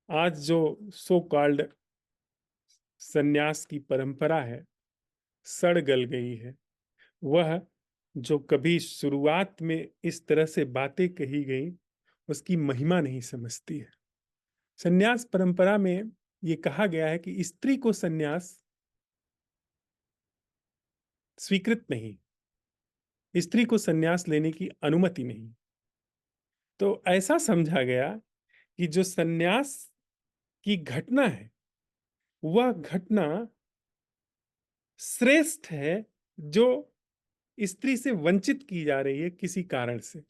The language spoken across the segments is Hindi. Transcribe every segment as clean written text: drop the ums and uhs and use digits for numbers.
आज जो सो कॉल्ड सन्यास की परंपरा है, सड़ गल गई है। वह जो कभी शुरुआत में इस तरह से बातें कही गई, उसकी महिमा नहीं समझती है। सन्यास परंपरा में ये कहा गया है कि स्त्री को सन्यास स्वीकृत नहीं, स्त्री को सन्यास लेने की अनुमति नहीं। तो ऐसा समझा गया कि जो सन्यास की घटना है, वह घटना श्रेष्ठ है, जो स्त्री से वंचित की जा रही है किसी कारण से।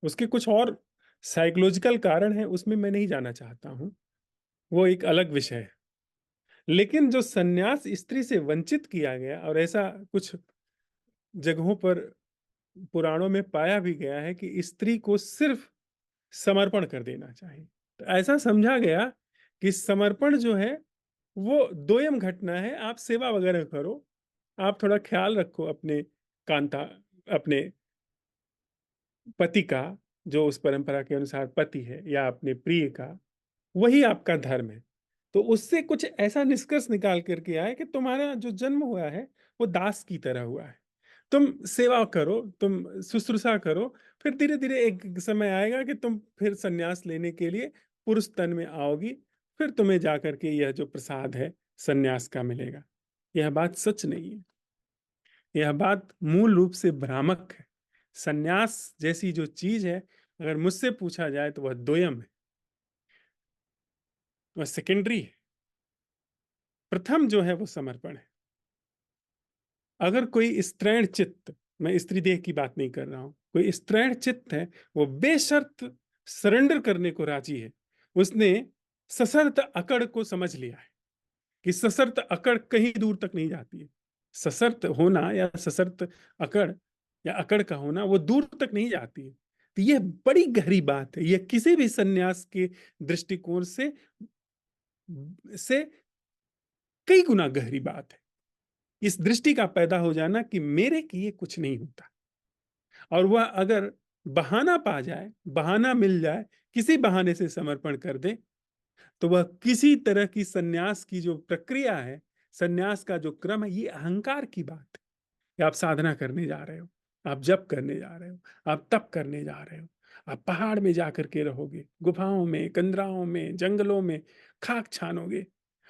उसके कुछ और साइकोलॉजिकल कारण है, उसमें मैं नहीं जाना चाहता हूं, वो एक अलग विषय है। लेकिन जो सन्यास स्त्री से वंचित किया गया, और ऐसा कुछ जगहों पर पुराणों में पाया भी गया है कि स्त्री को सिर्फ समर्पण कर देना चाहिए। तो ऐसा समझा गया कि समर्पण जो है वो दोयम घटना है। आप सेवा वगैरह करो, आप थोड़ा ख्याल रखो अपने कांता, अपने पति का, जो उस परंपरा के अनुसार पति है, या अपने प्रिय का, वही आपका धर्म है। तो उससे कुछ ऐसा निष्कर्ष निकाल करके आए कि तुम्हारा जो जन्म हुआ है वो दास की तरह हुआ है। तुम सेवा करो, तुम शुश्रूषा करो, फिर धीरे धीरे एक समय आएगा कि तुम फिर संन्यास लेने के लिए पुरुष तन में आओगी, फिर तुम्हें जाकर के यह जो प्रसाद है संन्यास का मिलेगा। यह बात सच नहीं है, यह बात मूल रूप से भ्रामक है। संन्यास जैसी जो चीज है, अगर मुझसे पूछा जाए तो वह दोयम है, वह सेकेंडरी है। प्रथम जो है वो समर्पण है। अगर कोई स्त्रैण चित्त, मैं स्त्री देह की बात नहीं कर रहा हूं, कोई स्त्रैण चित्त है, वो बेशर्त सरेंडर करने को राजी है। उसने सशर्त अकड़ को समझ लिया है कि सशर्त अकड़ कहीं दूर तक नहीं जाती है। सशर्त होना या सशर्त अकड़ या अकड़ का होना वो दूर तक नहीं जाती है। तो यह बड़ी गहरी बात है। यह किसी भी सन्यास के दृष्टिकोण से कई गुना गहरी बात है। इस दृष्टि का पैदा हो जाना कि मेरे किए कुछ नहीं होता, और वह अगर बहाना पा जाए, बहाना मिल जाए, किसी बहाने से समर्पण कर दे, तो वह किसी तरह की सन्यास की जो प्रक्रिया है, सन्यास का जो क्रम है, ये अहंकार की बात है कि आप साधना करने जा रहे हो, आप जप करने जा रहे हो, आप तप करने जा रहे हो, आप पहाड़ में जाकर के रहोगे, गुफाओं में, कंदराओं में, जंगलों में खाक छानोगे,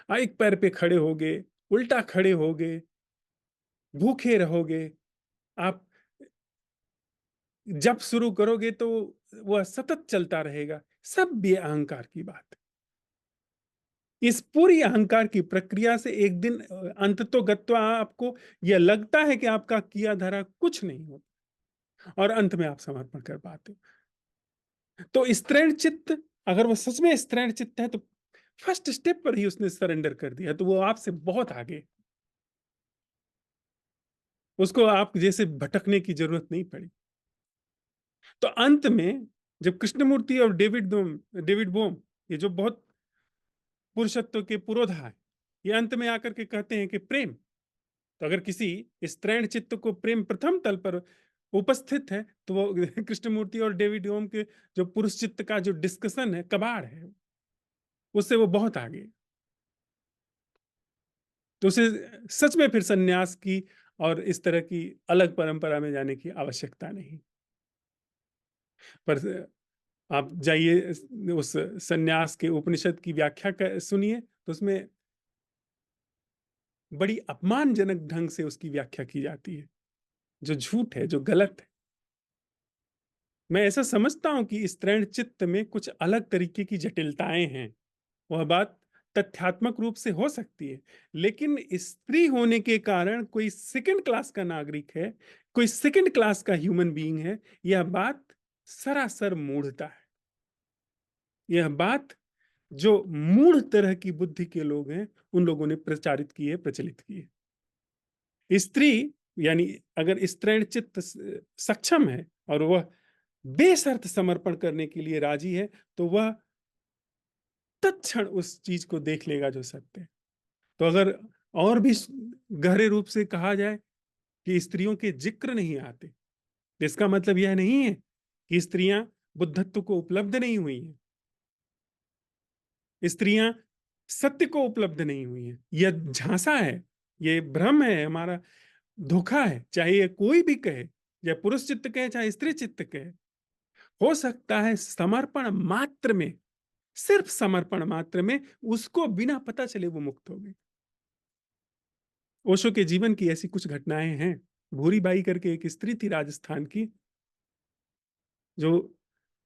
एक पैर पे खड़े होगे, उल्टा खड़े होगे, भूखे रहोगे। आप जब शुरू करोगे तो वह सतत चलता रहेगा। सब ये अहंकार की बात है। इस पूरी अहंकार की प्रक्रिया से एक दिन अंततो गत्वा आपको यह लगता है कि आपका किया धरा कुछ नहीं होता, और अंत में आप समर्पण कर पाते हो। तो स्त्रैण चित्त, अगर वो सच में स्त्रैण चित्त है, तो फर्स्ट स्टेप पर ही उसने सरेंडर कर दिया, तो वो आपसे बहुत आगे, उसको आप जैसे भटकने की जरूरत नहीं पड़ी। तो अंत में जब कृष्णमूर्ति और डेविड बोम, ये जो बहुत पुरुषत्व के पुरोधा है, ये अंत में आकर के कहते हैं कि प्रेम, तो अगर किसी स्त्रैण चित्त को प्रेम प्रथम तल पर उपस्थित है, तो वो कृष्णमूर्ति और डेविड ओम के जो पुरुष चित्त का जो डिस्कशन है, कबाड़ है, उससे वो बहुत आगे। तो उसे सच में फिर सन्यास की और इस तरह की अलग परंपरा में जाने की आवश्यकता नहीं। पर आप जाइए उस सन्यास के उपनिषद की व्याख्या सुनिए, तो उसमें बड़ी अपमानजनक ढंग से उसकी व्याख्या की जाती है, जो झूठ है, जो गलत है। मैं ऐसा समझता हूं कि स्त्रैण चित्त में कुछ अलग तरीके की जटिलताएं हैं। वह बात तथ्यात्मक रूप से हो सकती है, लेकिन स्त्री होने के कारण कोई सेकंड क्लास का नागरिक है, कोई सेकंड क्लास का ह्यूमन बीइंग है, यह बात सरासर मूढ़ता है। यह बात जो मूढ़ तरह की बुद्धि के लोग हैं, उन लोगों ने प्रचारित की है, प्रचलित की है। स्त्री यानी अगर स्त्रैण चित्त सक्षम है और वह बेशर्त समर्पण करने के लिए राजी है, तो वह तत्क्षण उस चीज को देख लेगा जो सत्य है। तो अगर और भी गहरे रूप से कहा जाए कि स्त्रियों के जिक्र नहीं आते, तो इसका मतलब यह नहीं है कि स्त्रियां बुद्धत्व को उपलब्ध नहीं हुई हैं। स्त्रियां सत्य को उपलब्ध नहीं हुई हैं। यह झांसा है, ये भ्रम है, हमारा धोखा है। चाहे ये कोई भी कहे, चाहे पुरुष चित्त कहे चाहे स्त्री चित्त कहे, हो सकता है समर्पण मात्र में, सिर्फ समर्पण मात्र में उसको बिना पता चले वो मुक्त हो गई। ओशो के जीवन की ऐसी कुछ घटनाएं हैं। भूरी बाई करके एक स्त्री थी राजस्थान की, जो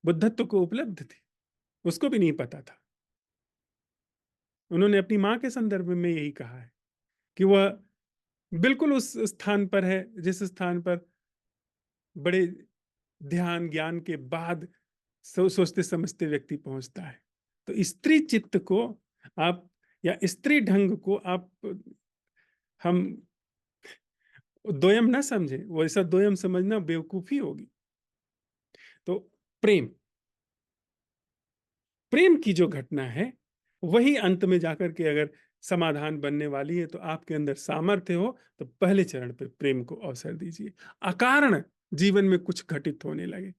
बुद्धत्व को उपलब्ध थी, उसको भी नहीं पता था। उन्होंने अपनी मां के संदर्भ में यही कहा है कि वह बिल्कुल उस स्थान पर है जिस स्थान पर बड़े ध्यान ज्ञान के बाद सोचते समझते व्यक्ति पहुंचता है। तो स्त्री चित्त को आप, या स्त्री ढंग को आप, हम दोयम ना समझे, वो ऐसा दोयम समझना बेवकूफी होगी। तो प्रेम, प्रेम की जो घटना है वही अंत में जाकर के अगर समाधान बनने वाली है, तो आपके अंदर सामर्थ्य हो तो पहले चरण पे प्रेम को अवसर दीजिए। अकारण जीवन में कुछ घटित होने लगे,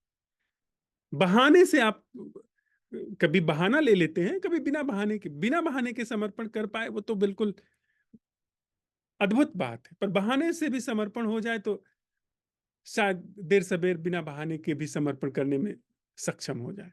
बहाने से आप कभी बहाना ले लेते हैं, कभी बिना बहाने के समर्पण कर पाए वो तो बिल्कुल अद्भुत बात है। पर बहाने से भी समर्पण हो जाए तो शायद देर सबेर बिना बहाने के भी समर्पण करने में सक्षम हो जाए।